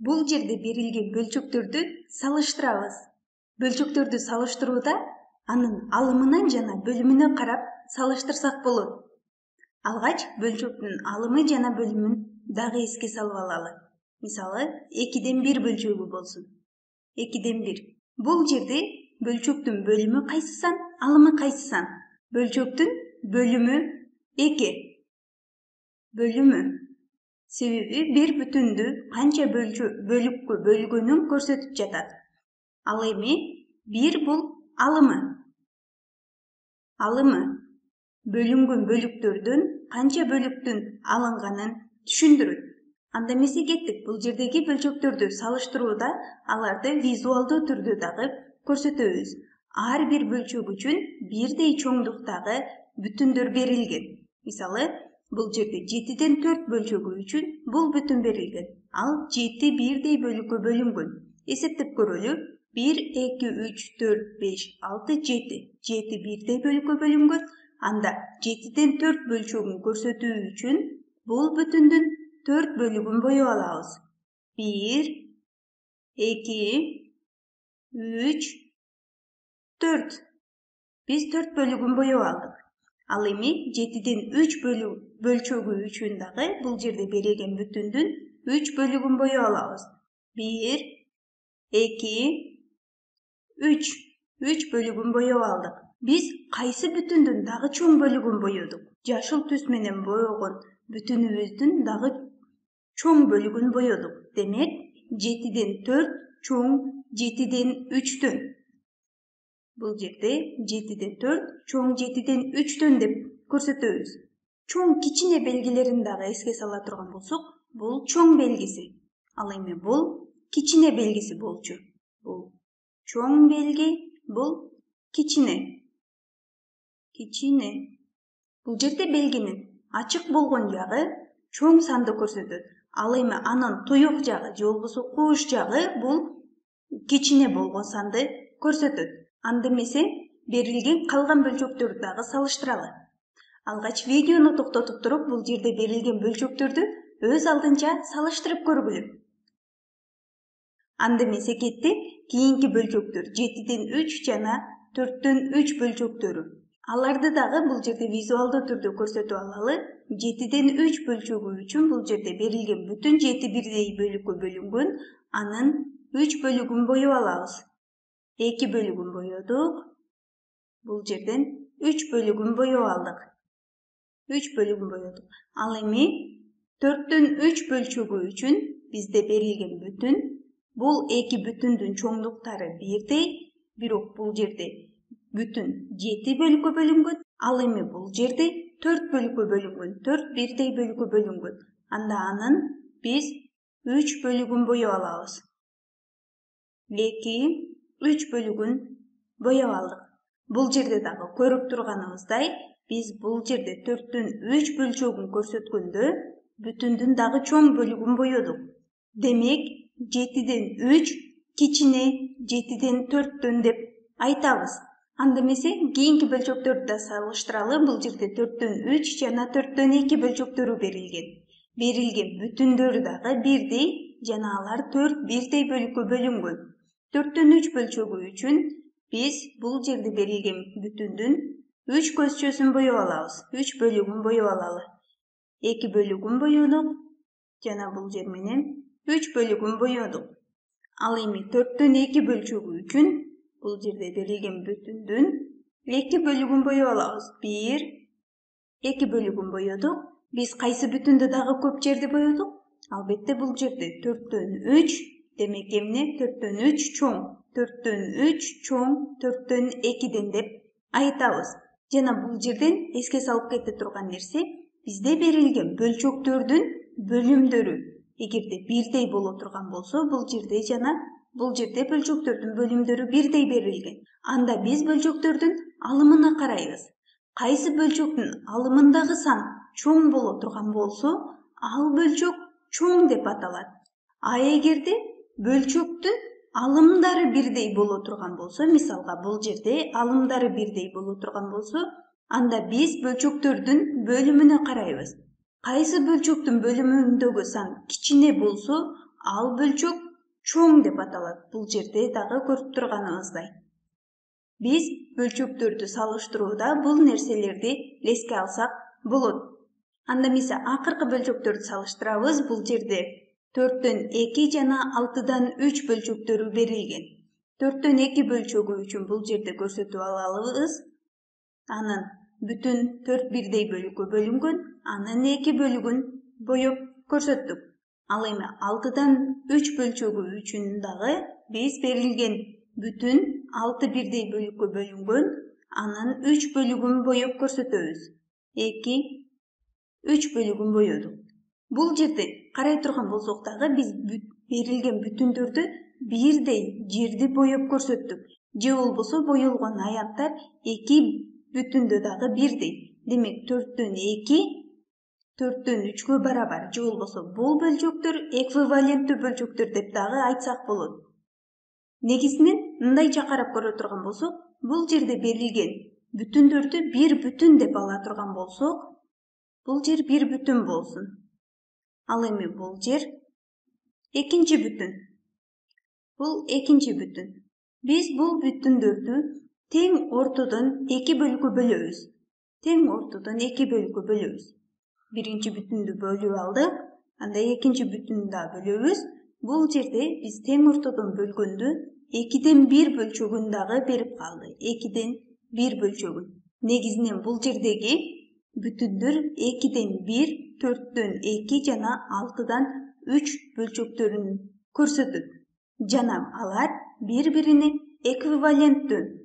Бул жерде берилген бөлчөктөрдү салыштырабыз. Бөлчөктөрдү салыштырууда анын алымынан жана бөлүмүнө карап салыштырсак болот. Алгач бөлчөктүн алымы жана бөлүмүн дагы эске салып алалы. Мисалы, 2ден 1 бөлчөгү болсун. 2ден 1. Бул жерде бөлчөктүн бөлүмү кайсы сан, алымы кайсы сан? Бөлчөктүн бөлүмү 2. Бөлүмү. Себеби бир бүтүндү канча бөлүккө бөлгөнүн көрсөтүп жатат. Ал эми 1 бул алымы. Алымы бөлүнгөн бөлүктөрдөн канча бөлүктүн алынганын түшүндүрөт. Анда эмесе кеттик. Бул жердеги бөлчөктөрдү салыштырууда аларды визуалдуу түрдө дагы көрсөтөбүз. Ар бир бөлчөк үчүн бирдей чоңдуктагы бүтүндөр берилген. Мисалы, бул жерде 7ден 4 бөлчөгү үчүн бул бүтүн берилген. Ал 7 бирдей бөлүккө бөлүнгөн. Эсептеп көрөлү. 1, 2, 3, 4, 5, 6, 7. 7 бирдей бөлүккө бөлүнгөн. Анда 7ден 4 бөлчөгүн көрсөтүү үчүн бул бүтүндүн 4 бөлүгүн боёп алабыз. 1, 2, 3, 4. Биз 4 бөлүгүн боёп алдык. Ал эми 7ден 3 бөлчөгү үчүн дагы бул жерде берилген бүтүндүн 3 бөлүгүн боёп алабыз. 1, 2, 3. 3 бөлүгүн боёп алдык. Биз кайсы бүтүндүн дагы чоң бөлүгүн боёдук? Жашыл түс менен боёгон бүтүнүбүздүн дагы чоң бөлүгүн боёдук. Демек, 7ден 4 чоң 7ден 3төн. Бул жерде 7ден 4 чоң 7ден 3төн деп көрсөтөбүз. Чоң кичине белгилерин дагы эске сала турган болсок, бул чоң белгиси. Ал эми бул кичине белгиси болчу. Бул чоң белги, бул кичине. Кичине. Бул жерде белгинин ачык болгон жагы чоң санды көрсөтөт. Ал эми анын туюк жагы же болбосо кууш жагы бул кичине болгон санды көрсөтөт. Анда эмесе берилген калган бөлчөктөрдү дагы салыштыралы. Алгач видеону токтотуп туруп, бул жерде берилген бөлчөктөрдү өз алдынча салыштырып көргүлө. Анда эмесе кеттик, кийинки бөлчөктөр 7ден 3 жана 4төн 3 бөлчөктөрү. Аларды дагы бул жерде визуалдуу түрдө көрсөтүп алалы. 7ден 3 бөлчөгү үчүн бул жерде берилген бүтүн 7 бирдей бөлүккө бөлүнгөн. Анын 3 бөлүгүн боёп алабыз. 2 бөлүгүн боёдук. Бул жерден 3 бөлүгүн боёп алдык. 3 бөлүгүн боёдук. Ал эми 4төн 3 бөлчөгү үчүн бизде берилген бүтүн. Бул 2 бүтүндүн чоңдуктары бирдей, бирок бул жерде бүтүн 7 бөлүккө бөлүнгөн. Ал эми бул жерде 4 бөлүккө бөлүнгөн. 4 бирдей бөлүккө бөлүнгөн. Анда анын биз 3 бөлүгүн боёп алабыз. 2, 3 бөлүгүн боёп алдык. Бул жерде дагы көрүп турганыбыздай, биз бул жерде 4төн 3 бөлчөгүн көрсөткөндө бүтүндүн дагы чоң бөлүгүн боёдук. Демек, 7ден 3 кичине 7ден 4төн деп айтабыз. Анда эмесе кийинки бөлчөктөрдү да салыштыралы. Бул жерде 4төн 3 жана 4төн 2 бөлчөктөрү берилген. Берилген бүтүндөр дагы бирдей жана алар 4 бирдей бөлүккө бөлүнгөн. 4төн 3 бөлчөгү үчүн биз бул жерде берилген бүтүндүн 3 көзчөсүн боёп алабыз. 3 бөлүгүн боёп алалы. 2 бөлүгүн боёдук жана бул жер менен 3 бөлүгүн боёдук. Ал эми 4төн 2 бөлчөгү үчүн бул жерде берилген бүтүндүн 2 бөлүгүн боёп алабыз. 1, 2 бөлүгүн боёдук. Биз кайсы бүтүндө дагы көп жерди боёдук? Албетте бул жерде 4төн 3. Демек эмне? 4төн 3 чоң. 4төн 3 чоң 4төн 2ден деп айтабыз. Жана бул жерден эске салып кете турган нерсе, бизде берилген бөлчөктөрдүн бөлүмдөрү эгерде бирдей боло турган болсо, бул жерде бөлчөктөрдүн бөлүмдөрү бирдей берилген. Анда биз бөлчөктөрдүн алымына карайбыз. Кайсы бөлчөктүн алымындагы сан чоң боло турган болсо, ал бөлчөк чоң деп аталат. А эгерде бөлчөктүн алымдары бирдей боло турган болсо, мисалга бул жерде алымдары бирдей боло турган болсо, анда биз бөлчөктөрдүн бөлүмүнө карайбыз. Кайсы бөлчөктүн бөлүмүндөгү сан кичине болсо, Ал бөлчөк чоң деп аталат. Бул жерде дагы көрүп турганыбыздай. Биз бөлчөктөрдү салыштырууда бул нерселерди эске алсак болот. Анда эмесе акыркы бөлчөктөрдү салыштырабыз. Бул жерде 4төн 2 жана 6дан 3 бөлчөктөрү берилген. 4төн 2 бөлчөгү үчүн бул жерде көрсөтүп алабыз. Анын бүтүн 4 бирдей бөлүккө бөлүнгөн, анын 2 бөлүгүн боеп көрсөттүк. Ал эми 6дан 3 бөлчөгү үчүн дагы биз берилген бүтүн 6 бирдей бөлүккө бөлүнгөн, анын 3 бөлүгүн боеп көрсөтөбүз. 2, 3 бөлүгүн боедук. Бул жерде карай турган болсок дагы биз берилген бүтүндөрдү бирдей жерди боеп көрсөттүк. Же болбосо боелгон аянттар 2 бүтүндө дагы бирдей. Демек 4төн 2 4төн 3кө барабар. Же болбосо бул бөлчөктөр эквиваленттүү бөлчөктөр деп дагы айтсак болот. Негизинен мындайча карап көрө турган болсок, бул жерде берилген бүтүндөрдү бир бүтүн деп ала турган болсок, бул жер бир бүтүн болсун. Ал эми бул жер экинчи бүтүн. Бул экинчи бүтүн. Биз бул бүтүндөрдү тең ортодон 2 бөлүккө бөлөбүз. Тең ортодон 2 бөлүккө бөлөбүз. Биринчи бүтүндү бөлүп алдык, анда экинчи бүтүндү да бөлөбүз. Бул жерде биз тең ортодон бөлгөндү 2ден 1 бөлчөгүн дагы берип калды. 2ден 1 бөлчөгүн. Негизинен бул жердеги бүтүндөр 2ден 1, 4төн 2 жана 6дан 3 бөлчөктөрүн көрсөтөт. Жана алар бири-бирине эквиваленттүү.